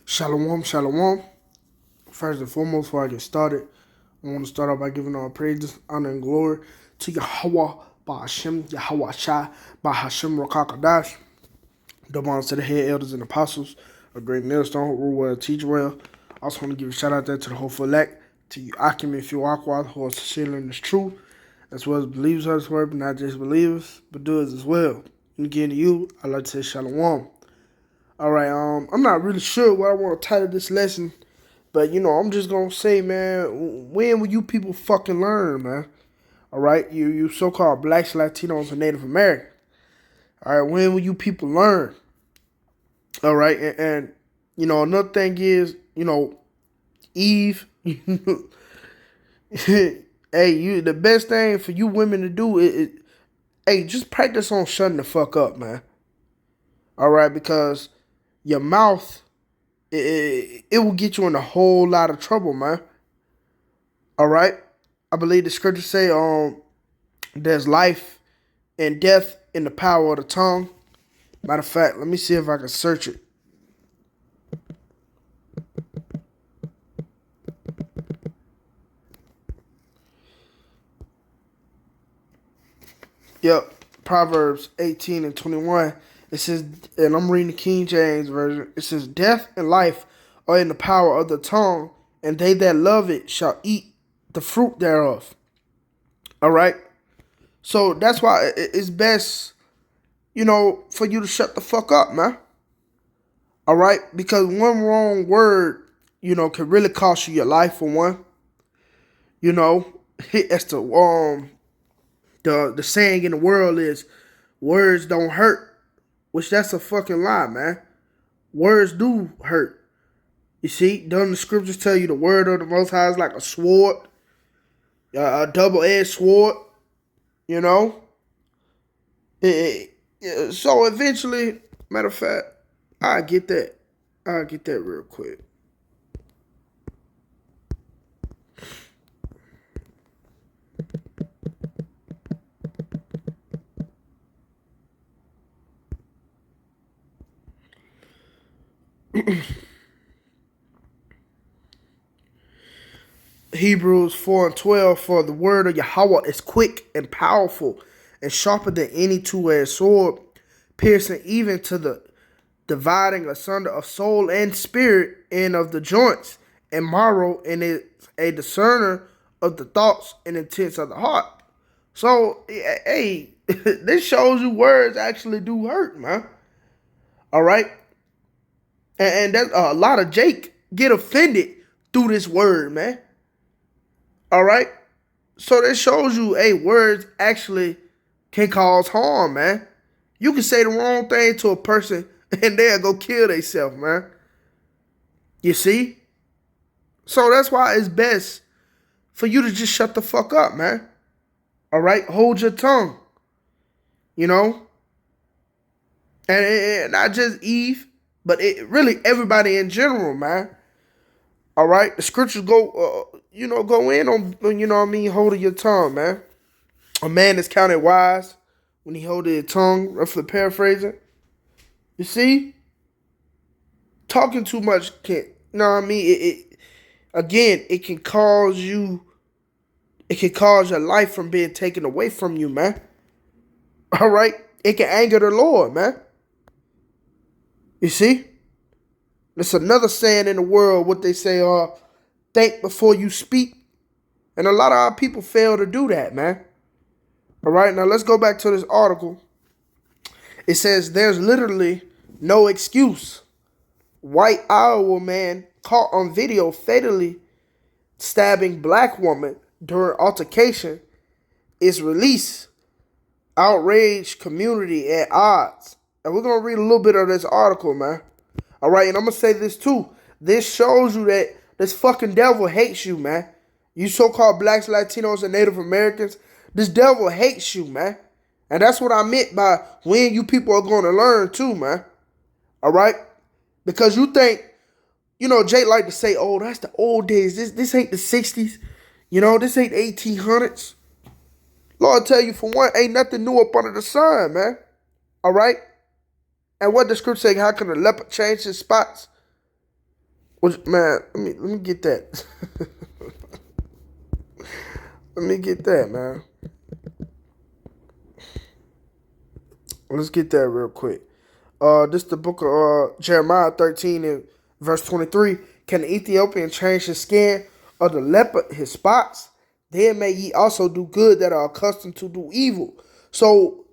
Shalom, shalom. First and foremost, before I get started, I want to start off by giving all praises, honor, and glory to Yahweh, Ba'ashem, Yahweh Shai, Ba'Hashem Rakakadash, the ones to the head elders and apostles, a great millstone, rule well, teach well. I also want to give a shout out there to the whole elect, to you Akim and Fiwakwa, who are sincere in this truth, as well as believers of this word, but not just believers, but doers as well. And again to you, I'd like to say shalom. All right, I'm not really sure what I want to title this lesson, but I'm just gonna say, man, when will you people fucking learn, man? All right, you so-called blacks, Latinos, and Native Americans. All right, when will you people learn? All right, and another thing is, Eve. Hey, the best thing for you women to do is hey, just practice on shutting the fuck up, man. All right, because your mouth it will get you in a whole lot of trouble, man. All right, I believe the scriptures say there's life and death in the power of the tongue. Matter of fact, let me see if I can search it. Yep, Proverbs 18:21. It says, and I'm reading the King James version. It says, "Death and life are in the power of the tongue, and they that love it shall eat the fruit thereof." All right. So that's why it's best, for you to shut the fuck up, man. All right, because one wrong word, can really cost you your life for one. You know, that's the saying in the world is words don't hurt, which that's a fucking lie, man. Words do hurt. You see, doesn't the scriptures tell you the word of the Most High is like a sword, a double-edged sword? You know, so eventually, matter of fact, I get that. I'll get that real quick. Hebrews 4:12, for the word of Yahweh is quick and powerful and sharper than any two-edged sword, piercing even to the dividing asunder of soul and spirit and of the joints and marrow, and is a discerner of the thoughts and intents of the heart. So, hey, this shows you words actually do hurt, man. All right? And that's a lot of Jake get offended through this word, man. All right? So that shows you, hey, words actually can cause harm, man. You can say the wrong thing to a person and they'll go kill themselves, man. You see? So that's why it's best for you to just shut the fuck up, man. All right? Hold your tongue. You know? And not just Eve, but really everybody in general, man. All right? The scriptures go, go in on, holding your tongue, man. A man is counted wise when he holds his tongue, roughly paraphrasing. You see? Talking too much can, it can cause your life from being taken away from you, man. All right? It can anger the Lord, man. You see? There's another saying in the world, what they say, think before you speak. And a lot of our people fail to do that, man. All right, now let's go back to this article. It says there's literally no excuse. White Iowa man caught on video fatally stabbing black woman during altercation is released. Outraged community at odds. And we're going to read a little bit of this article, man. All right, and I'm going to say this too. This shows you that this fucking devil hates you, man. You so-called blacks, Latinos, and Native Americans, this devil hates you, man. And that's what I meant by when you people are going to learn too, man. All right? Because you think, Jake like to say, oh, that's the old days. This ain't the 60s. This ain't 1800s. Lord tell you, for one, ain't nothing new up under the sun, man. All right? And what the scripture say, how can a leopard change his spots? Which, man, let me get that. Let me get that, man. Let's get that real quick. This is the book of Jeremiah 13 and verse 23. Can the Ethiopian change his skin, or the leopard his spots? Then may ye also do good that are accustomed to do evil. So,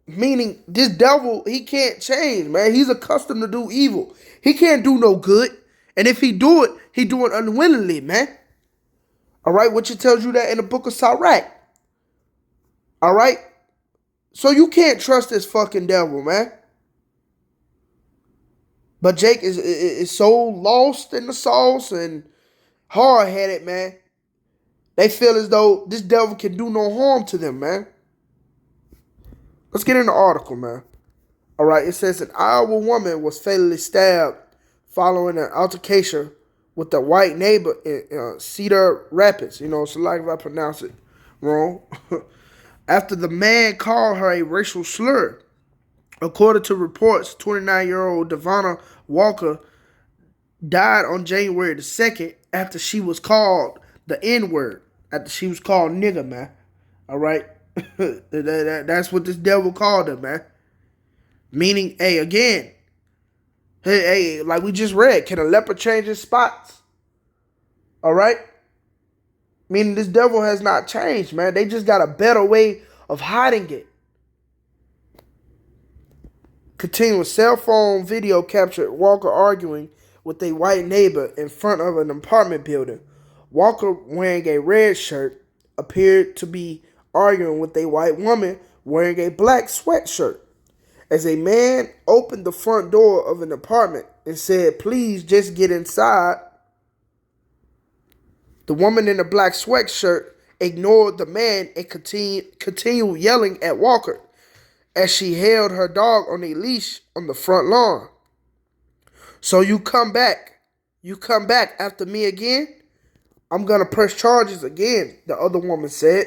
meaning this devil, he can't change, man. He's accustomed to do evil. He can't do no good. And if he do it unwillingly, man. All right, which it tells you that in the book of Sirach. All right? So you can't trust this fucking devil, man. But Jake is so lost in the sauce and hard-headed, man. They feel as though this devil can do no harm to them, man. Let's get in the article, man. All right, it says an Iowa woman was fatally stabbed following an altercation with a white neighbor in Cedar Rapids. You know, so like if I pronounce it wrong. After the man called her a racial slur. According to reports, 29-year-old Devonna Walker died on January the 2nd after she was called the N-word. After she was called nigga, man. All right? That's what this devil called her, man. Meaning, hey, again, hey, like we just read, can a leopard change his spots? All right? Meaning this devil has not changed, man. They just got a better way of hiding it. Continuing, cell phone video captured Walker arguing with a white neighbor in front of an apartment building. Walker, wearing a red shirt, appeared to be arguing with a white woman wearing a black sweatshirt. As a man opened the front door of an apartment and said, "Please just get inside," the woman in the black sweatshirt ignored the man and continued yelling at Walker as she held her dog on a leash on the front lawn. "So you come back after me again? I'm going to press charges again," the other woman said.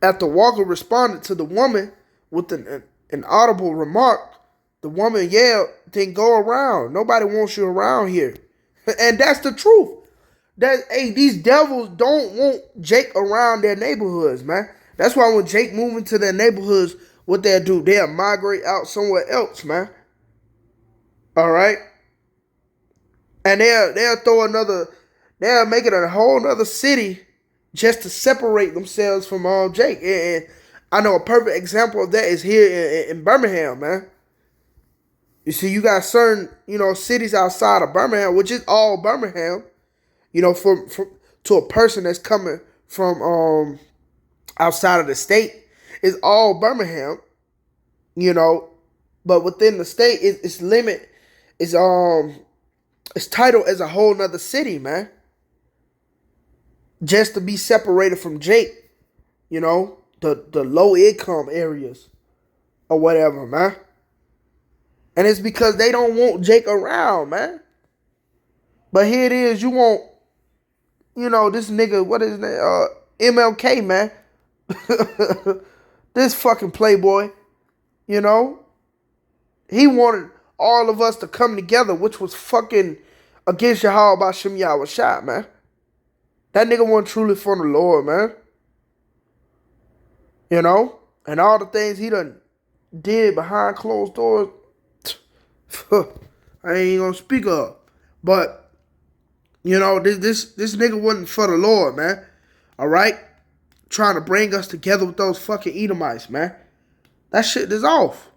After Walker responded to the woman with an audible remark, the woman yelled, "Then go around. Nobody wants you around here." And that's the truth. These devils don't want Jake around their neighborhoods, man. That's why when Jake move into their neighborhoods, what they'll do, they'll migrate out somewhere else, man. All right? And they'll make it a whole nother city just to separate themselves from Jake. And I know a perfect example of that is here in Birmingham, man. You see, you got certain, cities outside of Birmingham, which is all Birmingham, to a person that's coming from outside of the state, is all Birmingham, but within the state, it's titled as a whole nother city, man. Just to be separated from Jake, the low income areas or whatever, man. And it's because they don't want Jake around, man. But here it is, you want, this nigga, what is his name? MLK, man. This fucking playboy, he wanted all of us to come together, which was fucking against Yahweh Ba'Shem Yahushua, man. That nigga wasn't truly for the Lord, man. And all the things he done did behind closed doors, I ain't gonna speak of. But, this nigga wasn't for the Lord, man. All right? Trying to bring us together with those fucking Edomites, man. That shit is off.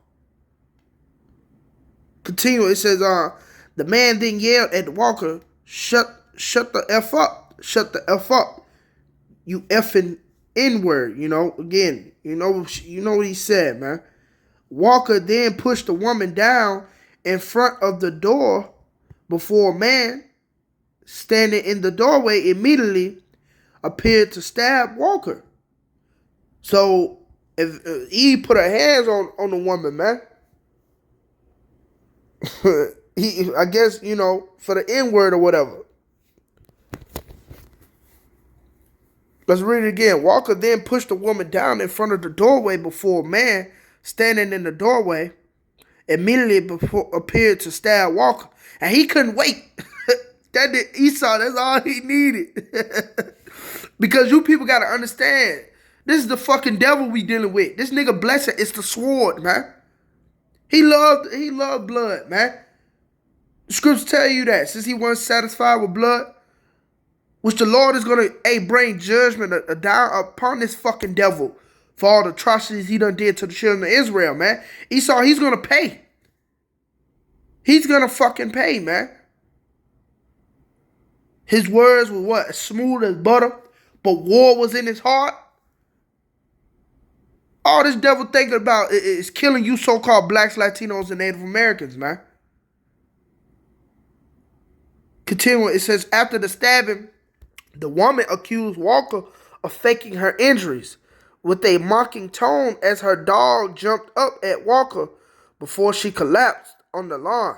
Continue. It says, the man then yelled at Walker, shut the F up. Shut the F up. You effing N-word, Again, you know what he said, man. Walker then pushed the woman down in front of the door before a man standing in the doorway immediately appeared to stab Walker. So if Eve put her hands on the woman, man. I guess, for the N-word or whatever. Let's read it again. Walker then pushed the woman down in front of the doorway before a man standing in the doorway immediately before appeared to stab Walker. And he couldn't wait. That did Esau, that's all he needed. Because you people gotta understand, this is the fucking devil we dealing with. This nigga blessing is the sword, man. He loved blood, man. The scriptures tell you that. Since he wasn't satisfied with blood, which the Lord is gonna bring judgment down upon this fucking devil for all the atrocities he done did to the children of Israel, man. Esau, he's gonna pay. He's gonna fucking pay, man. His words were what? Smooth as butter, but war was in his heart. All this devil thinking about is killing you so-called blacks, Latinos, and Native Americans, man. Continuing, it says, after the stabbing, the woman accused Walker of faking her injuries with a mocking tone as her dog jumped up at Walker before she collapsed on the lawn.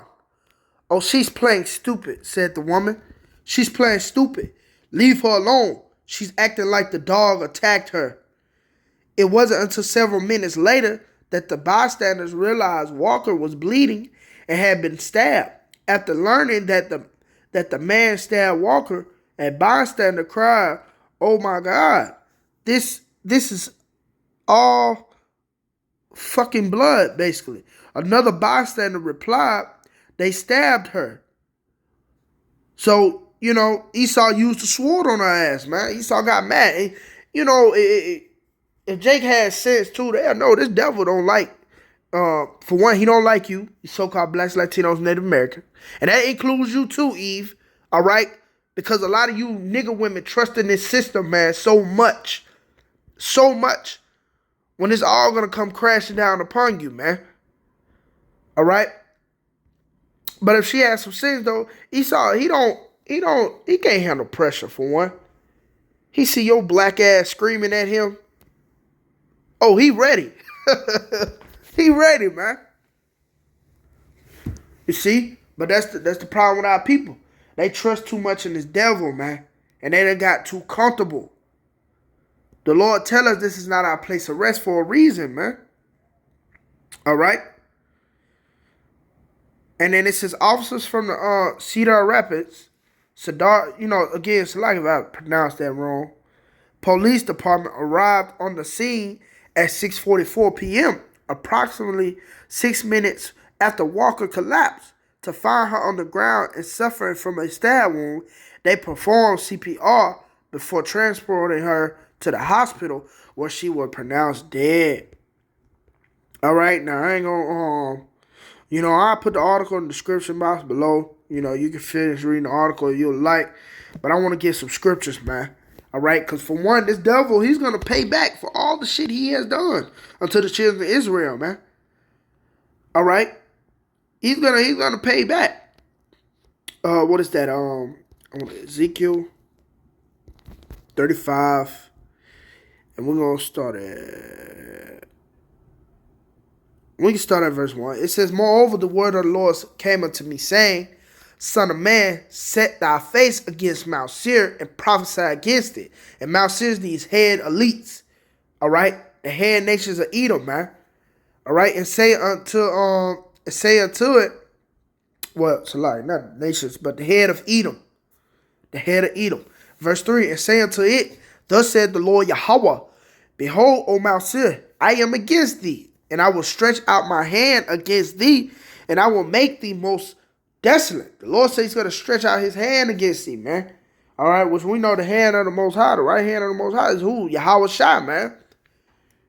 Oh, she's playing stupid, said the woman. She's playing stupid. Leave her alone. She's acting like the dog attacked her. It wasn't until several minutes later that the bystanders realized Walker was bleeding and had been stabbed. After learning that the man stabbed Walker, a bystander cried, "Oh my God, this is all fucking blood," basically. Another bystander replied, "They stabbed her." So, Esau used the sword on her ass, man. Esau got mad. And, if Jake had sense too, they'll know this devil don't like, for one, he don't like you so-called blacks, Latinos, Native American. And that includes you too, Eve, all right? Because a lot of you nigga women trust in this system, man, so much. So much. When it's all going to come crashing down upon you, man. All right? But if she has some sense, though, Esau, he can't handle pressure, for one. He see your black ass screaming at him. Oh, he ready. He ready, man. You see? But that's the problem with our people. They trust too much in this devil, man. And they done got too comfortable. The Lord tell us this is not our place of rest for a reason, man. All right? And then it says officers from the Cedar Rapids, again, it's like if I pronounced that wrong. Police department arrived on the scene at 6:44 p.m., approximately 6 minutes after Walker collapsed. To find her on the ground and suffering from a stab wound, they performed CPR before transporting her to the hospital where she was pronounced dead. All right, now I ain't gonna, I'll put the article in the description box below. You can finish reading the article if you'll like. But I want to get some scriptures, man. All right? Because for one, this devil, he's going to pay back for all the shit he has done unto the children of Israel, man. All right? He's gonna pay back. What is that? Ezekiel 35. And we're going to start at... We can start at verse 1. It says, moreover, the word of the Lord came unto me, saying, Son of man, set thy face against Mount Seir and prophesy against it. And Mount Seir is these head elites. All right? The head nations of Edom, man. All right? And say unto it, well, so like, not nations, but the head of Edom. The head of Edom. Verse 3, and say unto it, thus said the Lord Yahweh, behold, O Mount Seir, I am against thee, and I will stretch out my hand against thee, and I will make thee most desolate. The Lord says he's going to stretch out his hand against thee, man. All right, which we know the hand of the Most High, the right hand of the Most High is who? Yahweh Shai, man.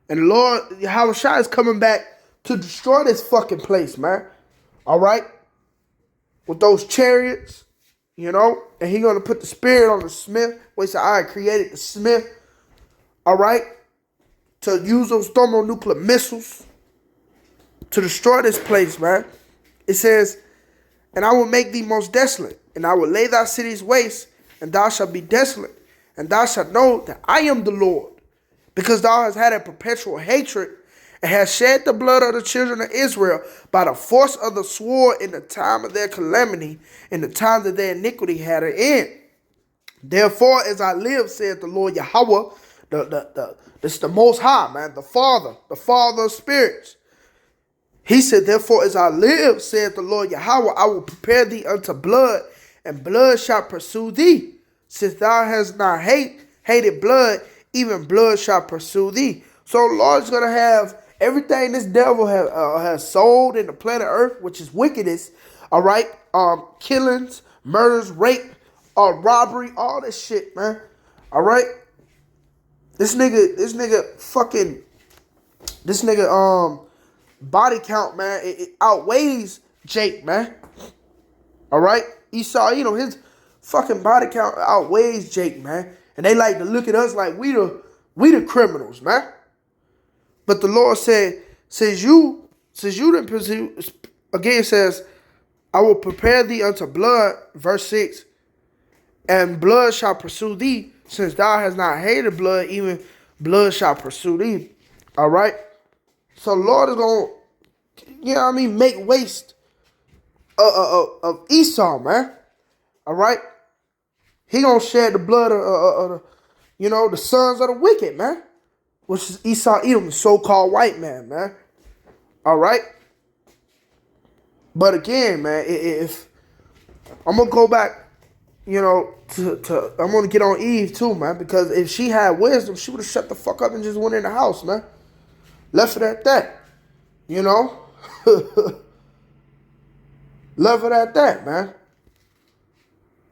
And the Lord, Yahweh Shai, is coming back to destroy this fucking place, man. All right? With those chariots, and he's going to put the spirit on the smith. Wait, so I created the smith, all right, to use those thermonuclear missiles to destroy this place, man. It says, and I will make thee most desolate, and I will lay thy cities waste, and thou shalt be desolate, and thou shalt know that I am the Lord, because thou hast had a perpetual hatred, and hast shed the blood of the children of Israel by the force of the sword in the time of their calamity, in the time that their iniquity had an end. Therefore, as I live, saith the Lord Yahweh, this is the Most High, man, the Father of spirits. He said, therefore, as I live, saith the Lord Yahweh, I will prepare thee unto blood, and blood shall pursue thee. Since thou hast not hated blood, even blood shall pursue thee. So the Lord's going to have everything this devil has sold in the planet Earth, which is wickedness, all right? Killings, murders, rape, robbery, all this shit, man. All right? This nigga body count, man, it outweighs Jake, man. All right? Esau, his fucking body count outweighs Jake, man. And they like to look at us like we the criminals, man. But the Lord said, since you didn't pursue, again it says, I will prepare thee unto blood, verse 6, and blood shall pursue thee, since thou hast not hated blood, even blood shall pursue thee. All right? So the Lord is going to, make waste of Esau, man. All right? He going to shed the blood of the sons of the wicked, man. Which is Esau, Edom, the so-called white man, man. All right? But again, man, if I'm going to go back, I'm going to get on Eve too, man. Because if she had wisdom, she would have shut the fuck up and just went in the house, man. Left it at that. Left it at that, man.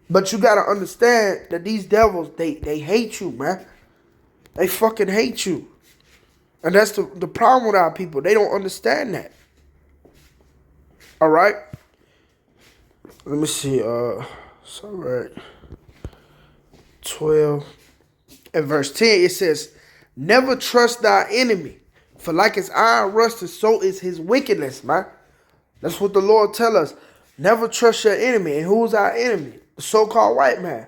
But you got to understand that these devils, they hate you, man. They fucking hate you. And that's the problem with our people. They don't understand that. All right? Let me see. It's all right. 12 and verse 10, it says, never trust thy enemy, for like as iron rusted, so is his wickedness, man. That's what the Lord tell us. Never trust your enemy. And who's our enemy? The so-called white man.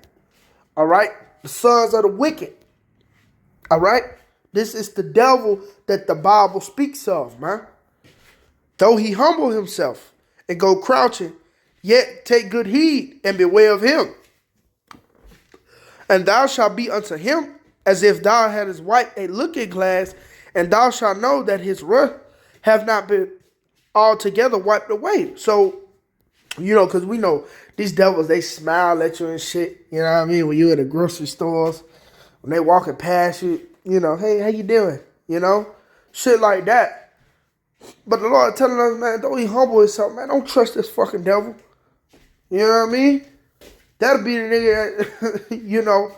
All right? The sons of the wicked. All right? This is the devil that the Bible speaks of, man. Though he humble himself and go crouching, yet take good heed and beware of him. And thou shalt be unto him as if thou hadst wiped a looking glass, and thou shalt know that his wrath have not been altogether wiped away. So, because we know these devils, they smile at you and shit. You know what I mean? When you in the grocery stores, when they walking past you, hey, how you doing? Shit like that. But the Lord telling us, man, don't he humble himself, man. Don't trust this fucking devil. You know what I mean? That'll be the nigga that,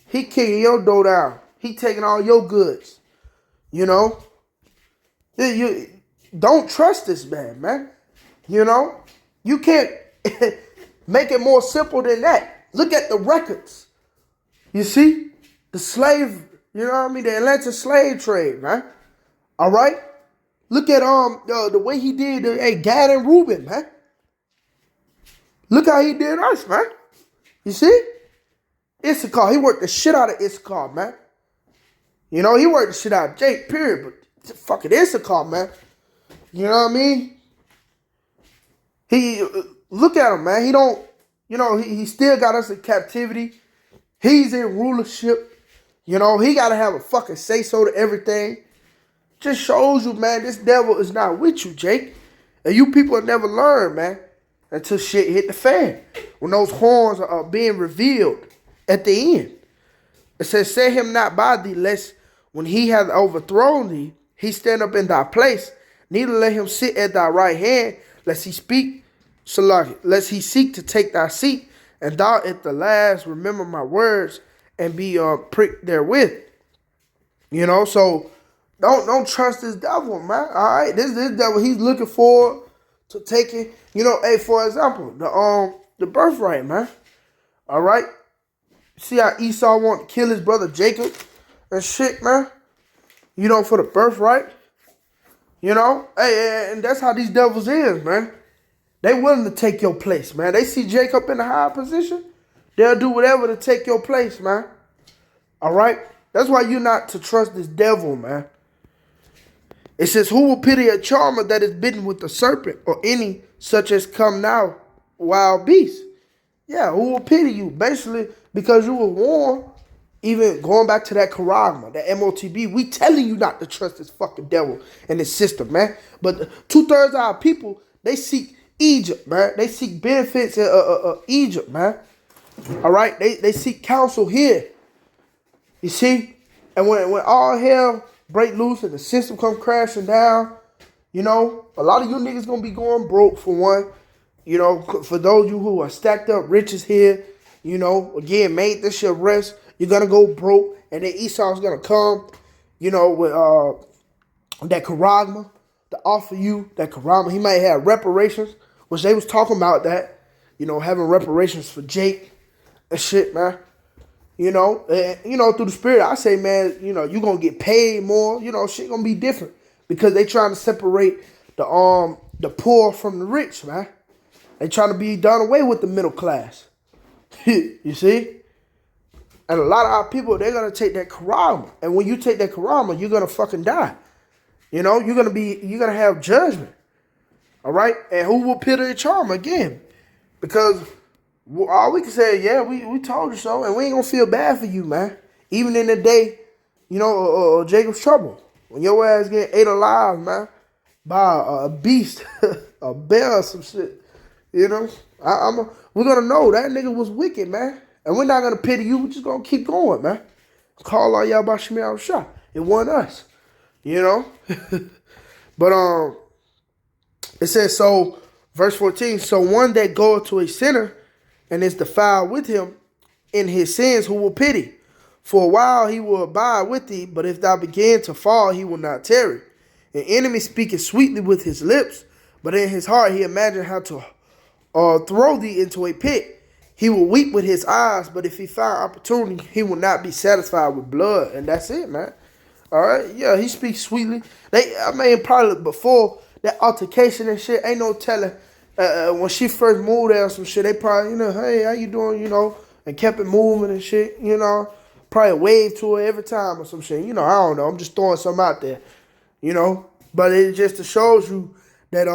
he kicking your dough down. He taking all your goods. You don't trust this man. You can't make it more simple than that. Look at the records. You see? The slave, the Atlanta slave trade, man. All right? Look at the way he did Gad and Reuben, man. Look how he did us, man. You see? Issachar, he worked the shit out of Issachar, man. He worked the shit out of Jake, period. But fucking Issachar, man. You know what I mean? He, look at him, man. He don't, he still got us in captivity. He's in rulership. He got to have a fucking say-so to everything. Just shows you, man, this devil is not with you, Jake. And you people will never learn, man, until shit hit the fan. When those horns are being revealed at the end. It says, set him not by thee, lest when he hath overthrown thee, he stand up in thy place. Neither let him sit at thy right hand, lest he lest he seek to take thy seat. And thou at the last remember my words and be pricked therewith. So don't trust this devil, man. All right, this devil, he's looking forward to taking, for example, the birthright, man. All right, see how Esau want to kill his brother Jacob and shit, man. For the birthright. And that's how these devils is, man. They willing to take your place, man. They see Jacob in a high position, they'll do whatever to take your place, man. All right? That's why you're not to trust this devil, man. It says, who will pity a charmer that is bitten with the serpent, or any such as come now, wild beast? Yeah, who will pity you? Basically, because you were warned, Even going back to that Karagma, that MOTB, we telling you not to trust this fucking devil and this system, man. But 2/3 of our people, they seek Egypt, man. They seek benefits in Egypt, man. All right? They seek counsel here. You see? And when all hell break loose and the system come crashing down, you know, a lot of you niggas gonna be going broke for one. You know, for those of you who are stacked up riches here, you know, again, made this your rest. You're going to go broke, and then Esau's going to come, you know, with that Karagma to offer you that Karagma. He might have reparations, which they was talking about that, you know, having reparations for Jake and shit, man. You know, through the spirit, I say, man, you know, you're going to get paid more. You know, shit going to be different because they trying to separate the poor from the rich, man. They trying to be done away with the middle class. You see? And a lot of our people, they're going to take that Karama. And when you take that Karama, you're going to fucking die. You know, you're going to have judgment. All right? And who will pity the charm again? Because all we can say, yeah, we told you so. And we ain't going to feel bad for you, man. Even in the day, you know, Jacob's trouble. When your ass get ate alive, man, by a beast, a bear or some shit. You know? We're going to know that nigga was wicked, man. And we're not going to pity you. We're just going to keep going, man. Call all y'all by Shemi al-Shah. It wasn't us. You know? But it says, so, verse 14, so one that goeth to a sinner and is defiled with him in his sins, who will pity? For a while he will abide with thee, but if thou begin to fall, he will not tarry. An enemy speaketh sweetly with his lips, but in his heart he imagined how to throw thee into a pit. He will weep with his eyes, but if he find opportunity, he will not be satisfied with blood. And that's it, man. All right? Yeah, he speaks sweetly. Probably before that altercation and shit, ain't no telling. When she first moved there or some shit, they probably, you know, hey, how you doing, you know, and kept it moving and shit, you know. Probably waved to her every time or some shit. You know, I don't know. I'm just throwing something out there, you know. But it just shows you that,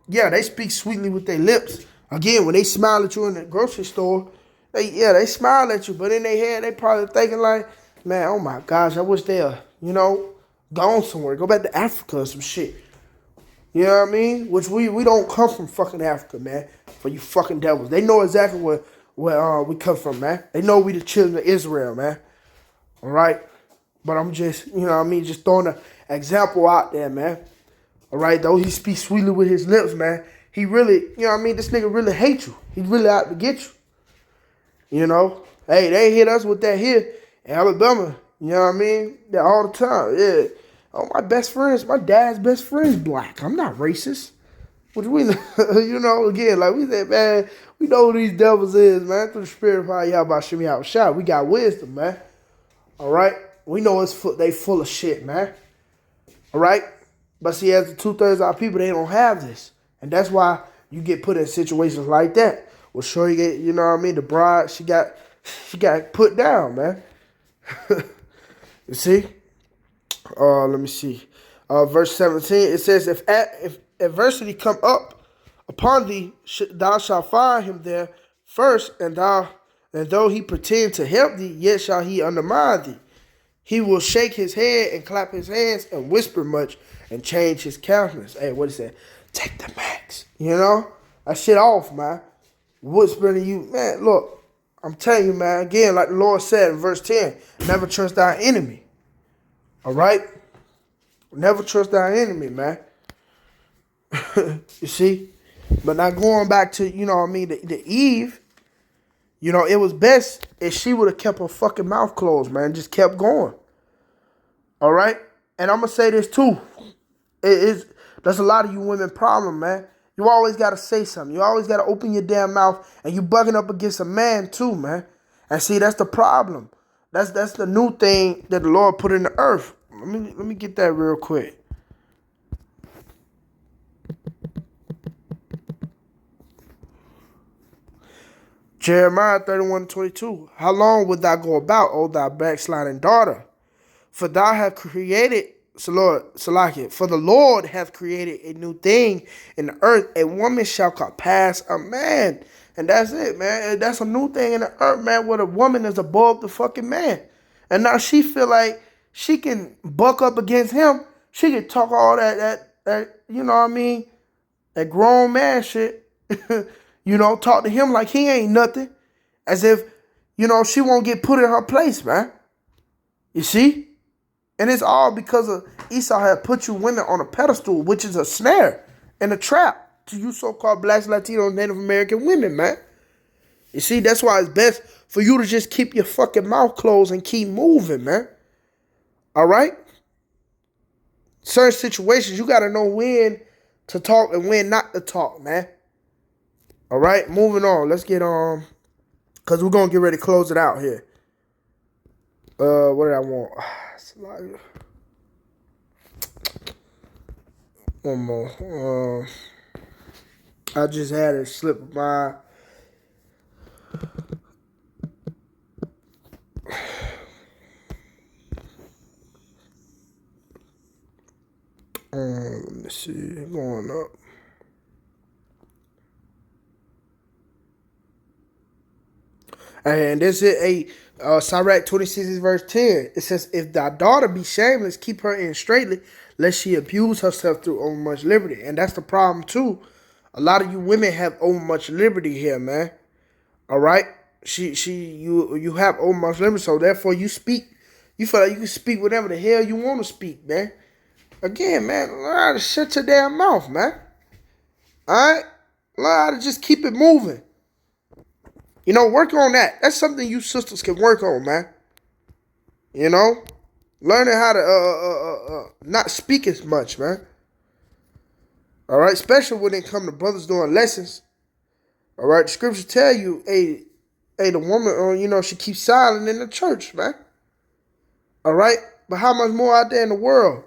yeah, they speak sweetly with their lips. Again, when they smile at you in the grocery store, they smile at you, but in their head, they probably thinking like, man, oh my gosh, I wish they you know, gone somewhere. Go back to Africa or some shit. You know what I mean? Which we don't come from fucking Africa, man, for you fucking devils. They know exactly where we come from, man. They know we the children of Israel, man. All right? But I'm just, you know what I mean, just throwing an example out there, man. All right? Though he speaks sweetly with his lips, man. He really, you know what I mean? This nigga really hates you. He's really out to get you. You know? Hey, they hit us with that here in Alabama. You know what I mean? Yeah, all the time. Yeah. Oh, my best friends, my dad's best friend's black. I'm not racist. Which we, you know, again, like we said, man, we know who these devils is, man. Through the spirit of y'all about Shemi al-Shah. We got wisdom, man. All right? We know they full of shit, man. All right? But see, as the 2/3 of our people, they don't have this. And that's why you get put in situations like that. Well, sure, you know what I mean? The bride, she got put down, man. You see? Let me see. Verse 17, it says, if adversity come up upon thee, thou shalt find him there first, and though he pretend to help thee, yet shall he undermine thee. He will shake his head and clap his hands and whisper much and change his countenance. Hey, what is that? Take the max. You know? That shit off, man. Whispering to you, man, look, I'm telling you, man, again, like the Lord said in verse 10, never trust thy enemy. All right? Never trust thy enemy, man. You see? But now going back to, you know what I mean, the Eve, you know, it was best if she would have kept her fucking mouth closed, man, just kept going. All right? And I'm going to say this too. That's a lot of you women problem, man. You always got to say something. You always got to open your damn mouth, and you bugging up against a man too, man. And see, that's the problem. That's the new thing that the Lord put in the earth. Let me get that real quick. Jeremiah 31:22. How long wilt thou go about, O thou backsliding daughter? For thou hast created, for the Lord hath created a new thing in the earth. A woman shall compass a man. And that's it, man. That's a new thing in the earth, man, where the woman is above the fucking man. And now she feel like she can buck up against him. She can talk all that you know what I mean, that grown man shit. Talk to him like he ain't nothing. As if, she won't get put in her place, man. You see? And it's all because of Esau had put you women on a pedestal, which is a snare and a trap to you so-called blacks, Latinos, Native American women, man. You see, that's why it's best for you to just keep your fucking mouth closed and keep moving, man. All right? Certain situations, you got to know when to talk and when not to talk, man. All right? Moving on. Let's get on, because we're going to get ready to close it out here. What did I want? One more. I just had a slip of my. Let me see. Going up. And this is Sirach 26 verse 10. It says, if thy daughter be shameless, keep her in straitly, lest she abuse herself through overmuch liberty. And that's the problem too. A lot of you women have overmuch liberty here, man. All right? You have overmuch liberty, so therefore you speak. You feel like you can speak whatever the hell you want to speak, man. Again, man, learn how to shut your damn mouth, man. All right? Learn how to just keep it moving. Work on that. That's something you sisters can work on, man. Learning how to not speak as much, man. All right, especially when it come to brothers doing lessons. All right, the scriptures tell you, hey, the woman, she keeps silent in the church, man. All right, but how much more out there in the world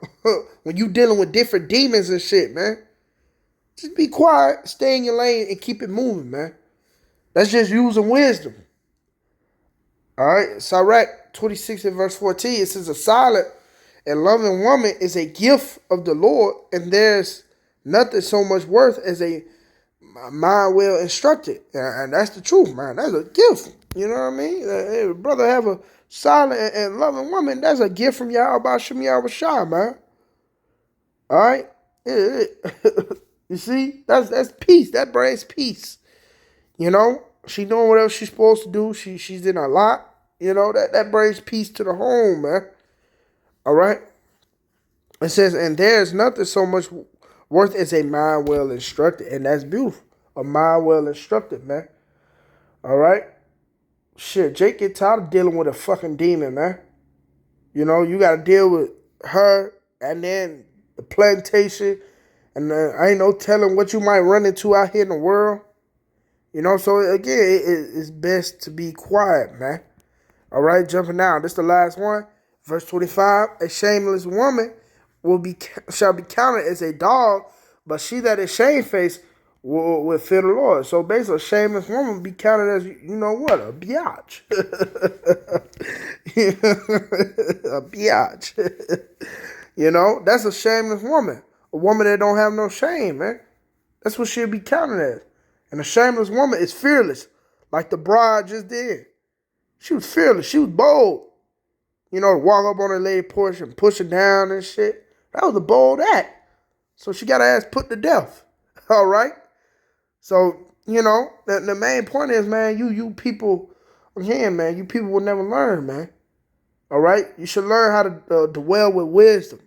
when you dealing with different demons and shit, man? Just be quiet, stay in your lane, and keep it moving, man. That's just using wisdom. All right. Sirach 26 and verse 14, it says, a silent and loving woman is a gift of the Lord, and there's nothing so much worth as a mind well instructed. And that's the truth, man. That's a gift. You know what I mean? Hey, brother, have a silent and loving woman. That's a gift from Yahweh Shem Yahweh Shah, man. All right. You see? That's peace. That brings peace. She doing whatever she's supposed to do. She's in a lot. That brings peace to the home, man. All right. It says, and there's nothing so much worth as a mind well instructed. And that's beautiful. A mind well instructed, man. All right. Shit, Jake get tired of dealing with a fucking demon, man. You got to deal with her and then the plantation. And I ain't no telling what you might run into out here in the world. So again, it's best to be quiet, man. All right, jumping down. This is the last one. Verse 25, a shameless woman shall be counted as a dog, but she that is shamefaced will fear the Lord. So basically, a shameless woman be counted as, a biatch. A biatch. That's a shameless woman. A woman that don't have no shame, man. That's what she'll be counted as. And a shameless woman is fearless, like the bride just did. She was fearless. She was bold. To walk up on her lady porch and push her down and shit. That was a bold act. So she got her ass put to death. All right? So, the main point is, man, you people, again, man, you people will never learn, man. All right? You should learn how to dwell with wisdom.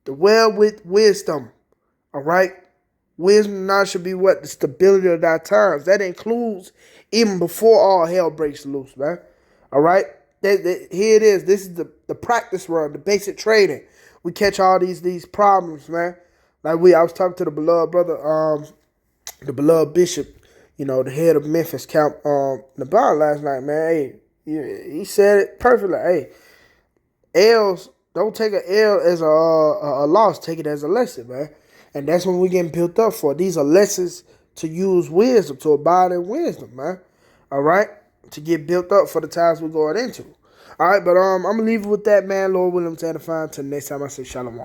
Dwell with wisdom. All right? Wisdom and knowledge should be what? The stability of our times. That includes even before all hell breaks loose, man. All right? Here it is. This is the practice run, the basic training. We catch all these problems, man. Like I was talking to the beloved brother, the beloved bishop, the head of Memphis Camp, Naban last night, man. Hey, he said it perfectly. Hey, L's, don't take an L as a loss. Take it as a lesson, man. And that's what we're getting built up for. These are lessons to use wisdom, to abide in wisdom, man. All right? To get built up for the times we're going into. All right, but I'm going to leave it with that, man. Lord willing, to edify. Until next time, I say shalom.